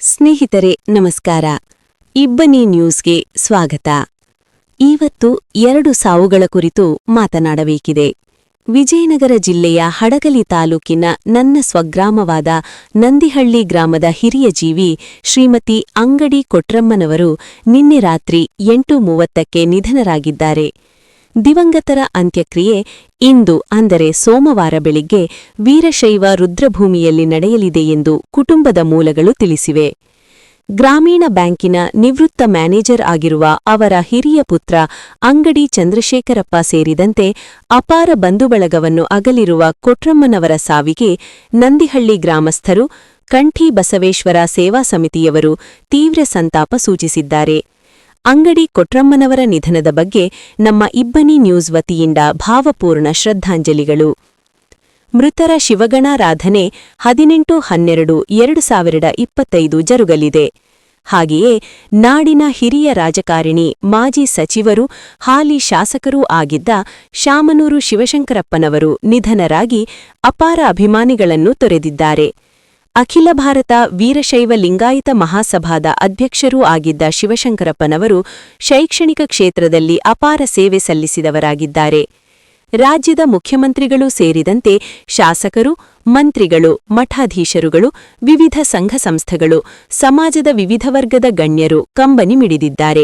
ಸ್ನೇಹಿತರೆ ನಮಸ್ಕಾರ. ಇಬ್ಬನಿ ನ್ಯೂಸ್ಗೆ ಸ್ವಾಗತ. ಇವತ್ತು 2 ಸಾವುಗಳ ಕುರಿತು ಮಾತನಾಡಬೇಕಿದೆ. ವಿಜಯನಗರ ಜಿಲ್ಲೆಯ ಹಡಗಲಿ ತಾಲೂಕಿನ ನನ್ನ ಸ್ವಗ್ರಾಮವಾದ ನಂದಿಹಳ್ಳಿ ಗ್ರಾಮದ ಹಿರಿಯ ಜೀವಿ ಶ್ರೀಮತಿ ಅಂಗಡಿ ಕೊಟ್ರಮ್ಮನವರು ನಿನ್ನೆ ರಾತ್ರಿ 8:30ಕ್ಕೆ ನಿಧನರಾಗಿದ್ದಾರೆ. ದಿವಂಗತರ ಅಂತ್ಯಕ್ರಿಯೆ ಇಂದು ಅಂದರೆ ಸೋಮವಾರ ಬೆಳಿಗ್ಗೆ ವೀರಶೈವ ರುದ್ರಭೂಮಿಯಲ್ಲಿ ನಡೆಯಲಿದೆ ಎಂದು ಕುಟುಂಬದ ಮೂಲಗಳು ತಿಳಿಸಿವೆ. ಗ್ರಾಮೀಣ ಬ್ಯಾಂಕಿನ ನಿವೃತ್ತ ಮ್ಯಾನೇಜರ್ ಆಗಿರುವ ಅವರ ಹಿರಿಯ ಪುತ್ರ ಅಂಗಡಿ ಚಂದ್ರಶೇಖರಪ್ಪ ಸೇರಿದಂತೆ ಅಪಾರ ಬಂಧುಬಳಗವನ್ನು ಅಗಲಿರುವ ಕೊಟ್ರಮ್ಮನವರ ಸಾವಿಗೆ ನಂದಿಹಳ್ಳಿ ಗ್ರಾಮಸ್ಥರು, ಕಂಠಿ ಬಸವೇಶ್ವರ ಸೇವಾ ಸಮಿತಿಯವರು ತೀವ್ರ ಸಂತಾಪ ಸೂಚಿಸಿದ್ದಾರೆ. ಅಂಗಡಿ ಕೊಟ್ರಮ್ಮನವರ ನಿಧನದ ಬಗ್ಗೆ ನಮ್ಮ ಇಬ್ಬನಿ ನ್ಯೂಸ್ ವತಿಯಿಂದ ಭಾವಪೂರ್ಣ ಶ್ರದ್ಧಾಂಜಲಿಗಳು. ಮೃತರ ಶಿವಗಣಾರಾಧನೆ 18/12/2025 ಜರುಗಲಿದೆ. ಹಾಗೆಯೇ ನಾಡಿನ ಹಿರಿಯ ರಾಜಕಾರಣಿ, ಮಾಜಿ ಸಚಿವರು, ಹಾಲಿ ಶಾಸಕರೂ ಆಗಿದ್ದ ಶಾಮನೂರು ಶಿವಶಂಕರಪ್ಪನವರು ನಿಧನರಾಗಿ ಅಪಾರ ಅಭಿಮಾನಿಗಳನ್ನು ತೊರೆದಿದ್ದಾರೆ. ಅಖಿಲ ಭಾರತ ವೀರಶೈವ ಲಿಂಗಾಯತ ಮಹಾಸಭಾದ ಅಧ್ಯಕ್ಷರೂ ಆಗಿದ್ದ ಶಿವಶಂಕರಪ್ಪನವರು ಶೈಕ್ಷಣಿಕ ಕ್ಷೇತ್ರದಲ್ಲಿ ಅಪಾರ ಸೇವೆ ಸಲ್ಲಿಸಿದವರಾಗಿದ್ದಾರೆ. ರಾಜ್ಯದ ಮುಖ್ಯಮಂತ್ರಿಗಳೂ ಸೇರಿದಂತೆ ಶಾಸಕರು, ಮಂತ್ರಿಗಳು, ಮಠಾಧೀಶರುಗಳು, ವಿವಿಧ ಸಂಘ ಸಂಸ್ಥೆಗಳು, ಸಮಾಜದ ವಿವಿಧ ವರ್ಗದ ಗಣ್ಯರು ಕಂಬನಿ ಮಿಡಿದಿದ್ದಾರೆ.